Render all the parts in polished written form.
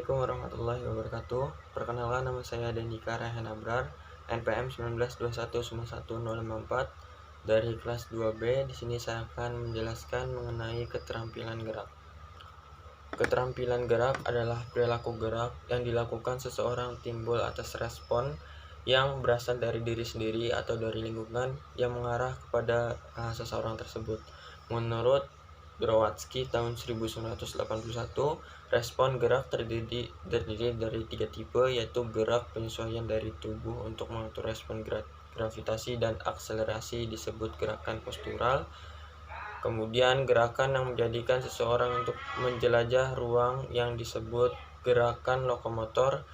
Assalamualaikum warahmatullahi wabarakatuh. Perkenalkan, nama saya Dendika Rayhan Abrar, NPM 19219154 dari kelas 2B. Di sini saya akan menjelaskan mengenai keterampilan gerak. Keterampilan gerak adalah perilaku gerak yang dilakukan seseorang timbul atas respon yang berasal dari diri sendiri atau dari lingkungan yang mengarah kepada seseorang tersebut. Menurut Browatsky tahun 1981, respon gerak terdiri dari 3 tipe, yaitu gerak penyesuaian dari tubuh untuk mengatur respon gravitasi dan akselerasi disebut gerakan postural. Kemudian gerakan yang menjadikan seseorang untuk menjelajah ruang yang disebut gerakan lokomotor.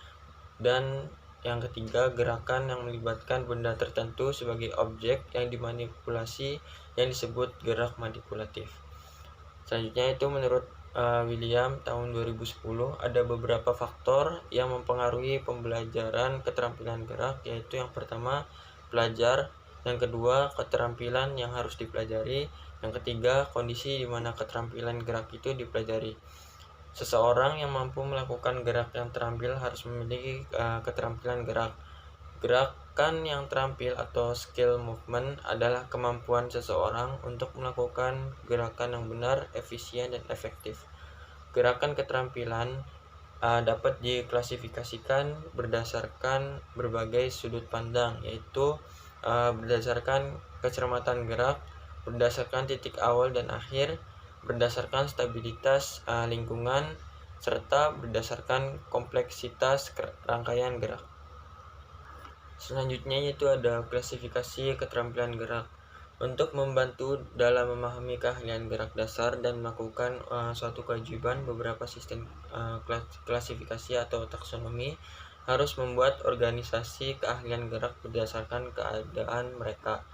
Dan yang ketiga, gerakan yang melibatkan benda tertentu sebagai objek yang dimanipulasi yang disebut gerak manipulatif. Selanjutnya itu menurut William tahun 2010, ada beberapa faktor yang mempengaruhi pembelajaran keterampilan gerak, yaitu yang pertama pelajar, yang kedua keterampilan yang harus dipelajari, yang ketiga kondisi di mana keterampilan gerak itu dipelajari. Seseorang yang mampu melakukan gerak yang terampil harus memiliki keterampilan gerak. Gerakan yang terampil atau skill movement adalah kemampuan seseorang untuk melakukan gerakan yang benar, efisien, dan efektif. Gerakan keterampilan dapat diklasifikasikan berdasarkan berbagai sudut pandang, yaitu berdasarkan kecermatan gerak, berdasarkan titik awal dan akhir, berdasarkan stabilitas lingkungan, serta berdasarkan kompleksitas rangkaian gerak. Selanjutnya yaitu ada klasifikasi keterampilan gerak. Untuk membantu dalam memahami keahlian gerak dasar dan melakukan suatu kewajiban, beberapa sistem klasifikasi atau taksonomi harus membuat organisasi keahlian gerak berdasarkan keadaan mereka.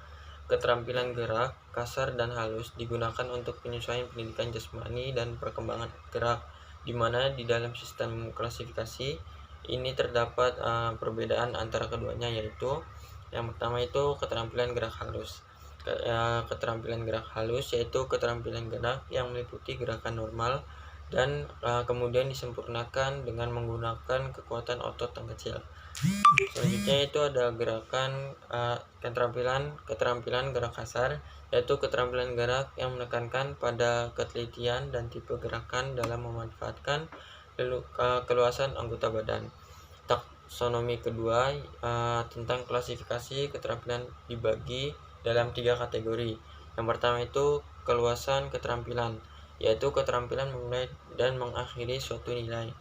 Keterampilan gerak kasar dan halus digunakan untuk penyesuaian pendidikan jasmani dan perkembangan gerak, di mana di dalam sistem klasifikasi ini terdapat perbedaan antara keduanya, yaitu yang pertama itu keterampilan gerak halus. Keterampilan gerak halus yaitu keterampilan gerak yang meliputi gerakan normal dan kemudian disempurnakan dengan menggunakan kekuatan otot yang kecil. Selanjutnya itu ada keterampilan gerak kasar, yaitu keterampilan gerak yang menekankan pada ketelitian dan tipe gerakan dalam memanfaatkan keluasan anggota badan. Taksonomi kedua tentang klasifikasi keterampilan dibagi dalam 3 kategori. Yang pertama itu keluasan keterampilan, yaitu keterampilan memulai dan mengakhiri suatu nilai.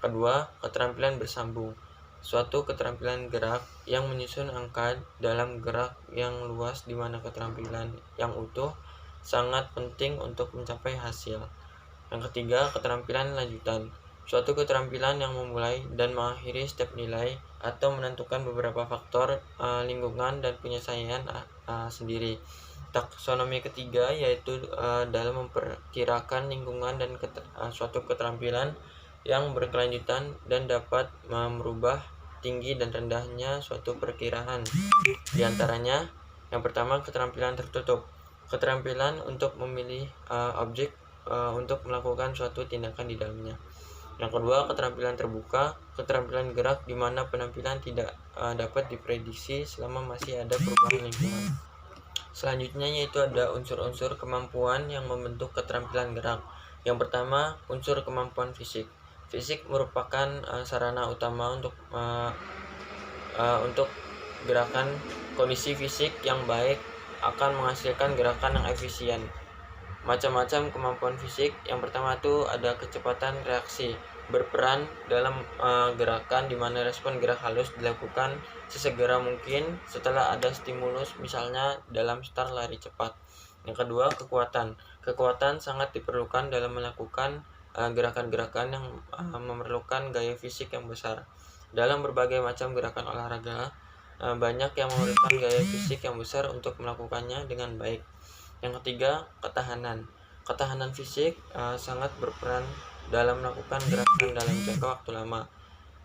Kedua, keterampilan bersambung, suatu keterampilan gerak yang menyusun angka dalam gerak yang luas, di mana keterampilan yang utuh sangat penting untuk mencapai hasil. Yang ketiga, keterampilan lanjutan, suatu keterampilan yang memulai dan mengakhiri setiap nilai atau menentukan beberapa faktor lingkungan dan penyelesaian sendiri. Taksonomi ketiga yaitu dalam memperkirakan lingkungan dan suatu keterampilan yang berkelanjutan dan dapat merubah tinggi dan rendahnya suatu perkiraan. Di antaranya, yang pertama keterampilan tertutup, keterampilan untuk memilih objek untuk melakukan suatu tindakan di dalamnya. Yang kedua, keterampilan terbuka, keterampilan gerak di mana penampilan tidak dapat diprediksi selama masih ada perubahan lingkungan. Selanjutnya yaitu ada unsur-unsur kemampuan yang membentuk keterampilan gerak. Yang pertama, unsur kemampuan fisik. Fisik merupakan sarana utama untuk gerakan. Kondisi fisik yang baik akan menghasilkan gerakan yang efisien. Macam-macam kemampuan fisik. Yang pertama itu ada kecepatan reaksi, berperan dalam gerakan, di mana respon gerak halus dilakukan sesegera mungkin setelah ada stimulus, misalnya dalam start lari cepat. Yang kedua, kekuatan sangat diperlukan dalam melakukan gerakan-gerakan yang memerlukan gaya fisik yang besar. Dalam berbagai macam gerakan olahraga, banyak yang memerlukan gaya fisik yang besar untuk melakukannya dengan baik. Yang ketiga, ketahanan fisik sangat berperan dalam melakukan gerakan dalam jangka waktu lama.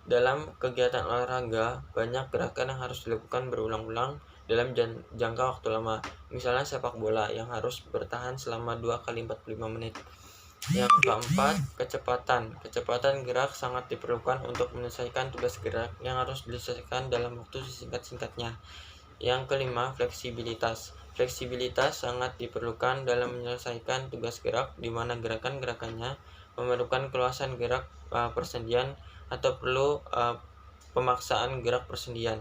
Dalam kegiatan olahraga, banyak gerakan yang harus dilakukan berulang-ulang dalam jangka waktu lama. Misalnya sepak bola yang harus bertahan selama 2 kali 45 menit. Yang keempat, kecepatan. Kecepatan gerak sangat diperlukan untuk menyelesaikan tugas gerak yang harus diselesaikan dalam waktu sesingkat-singkatnya. Yang kelima, fleksibilitas. Fleksibilitas sangat diperlukan dalam menyelesaikan tugas gerak di mana gerakan-gerakannya memerlukan keluasan gerak persendian atau perlu pemaksaan gerak persendian.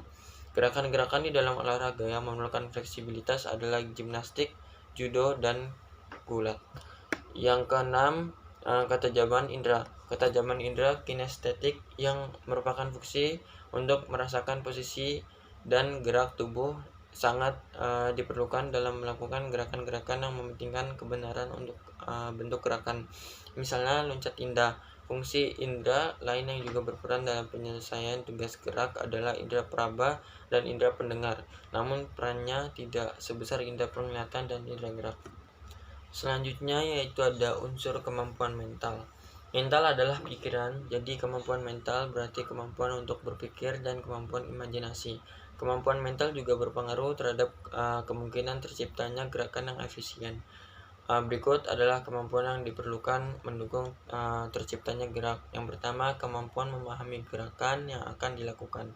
Gerakan-gerakan di dalam olahraga yang memerlukan fleksibilitas adalah gimnastik, judo, dan gulat. Yang keenam, ketajaman indera. Ketajaman indera kinestetik yang merupakan fungsi untuk merasakan posisi dan gerak tubuh sangat diperlukan dalam melakukan gerakan-gerakan yang mementingkan kebenaran untuk bentuk gerakan. Misalnya loncat indah. Fungsi indera lain yang juga berperan dalam penyelesaian tugas gerak adalah indera peraba dan indera pendengar. Namun perannya tidak sebesar indera penglihatan dan indera gerak. Selanjutnya yaitu ada unsur kemampuan mental. Mental adalah pikiran, jadi kemampuan mental berarti kemampuan untuk berpikir dan kemampuan imajinasi. Kemampuan mental juga berpengaruh terhadap kemungkinan terciptanya gerakan yang efisien. Berikut adalah kemampuan yang diperlukan mendukung terciptanya gerak. Yang pertama, kemampuan memahami gerakan yang akan dilakukan.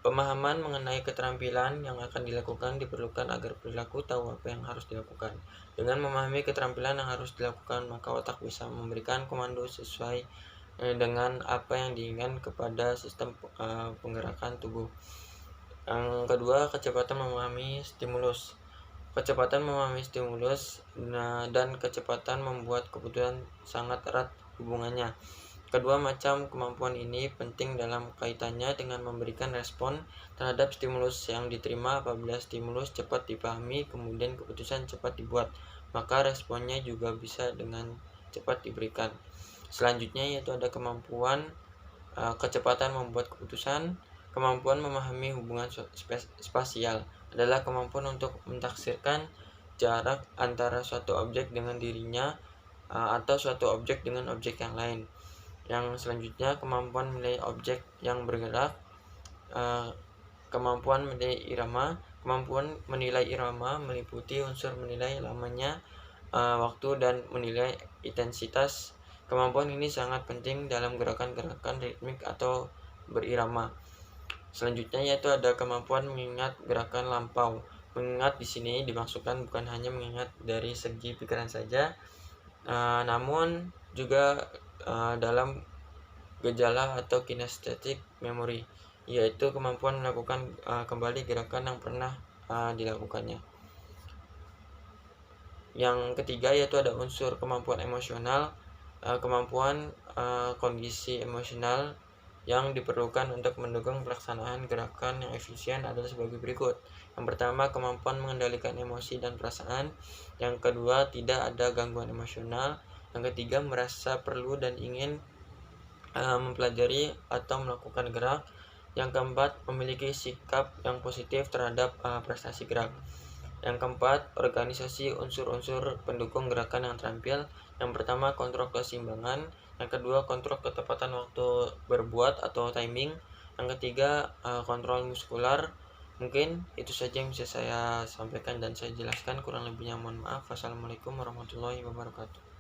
Pemahaman mengenai keterampilan yang akan dilakukan diperlukan agar perilaku tahu apa yang harus dilakukan. Dengan memahami keterampilan yang harus dilakukan, maka otak bisa memberikan komando sesuai dengan apa yang diinginkan kepada sistem penggerakan tubuh. Yang kedua, kecepatan memahami stimulus. Kecepatan memahami stimulus dan kecepatan membuat keputusan sangat erat hubungannya. Kedua macam kemampuan ini penting dalam kaitannya dengan memberikan respon terhadap stimulus yang diterima. Apabila stimulus cepat dipahami, kemudian keputusan cepat dibuat, maka responnya juga bisa dengan cepat diberikan. Selanjutnya yaitu ada kemampuan kecepatan membuat keputusan. Kemampuan memahami hubungan spasial adalah kemampuan untuk mentaksirkan jarak antara suatu objek dengan dirinya atau suatu objek dengan objek yang lain. Yang selanjutnya, kemampuan menilai objek yang bergerak. Kemampuan menilai irama. Kemampuan menilai irama meliputi unsur menilai lamanya waktu dan menilai intensitas. Kemampuan ini sangat penting dalam gerakan-gerakan ritmik atau berirama. Selanjutnya yaitu ada kemampuan mengingat gerakan lampau. Mengingat di sini dimaksudkan bukan hanya mengingat dari segi pikiran saja, namun juga dalam gejala atau kinestetik memori, yaitu kemampuan melakukan kembali gerakan yang pernah dilakukannya. Yang ketiga yaitu ada unsur kemampuan emosional. Kemampuan kondisi emosional yang diperlukan untuk mendukung pelaksanaan gerakan yang efisien adalah sebagai berikut. Yang pertama, kemampuan mengendalikan emosi dan perasaan. Yang kedua, tidak ada gangguan emosional. Yang ketiga, merasa perlu dan ingin mempelajari atau melakukan gerak. Yang keempat, memiliki sikap yang positif terhadap prestasi gerak. Yang keempat, organisasi unsur-unsur pendukung gerakan yang terampil. Yang pertama, kontrol keseimbangan. Yang kedua, kontrol ketepatan waktu berbuat atau timing. Yang ketiga, kontrol muskular. Mungkin itu saja yang bisa saya sampaikan dan saya jelaskan. Kurang lebihnya mohon maaf. Wassalamualaikum warahmatullahi wabarakatuh.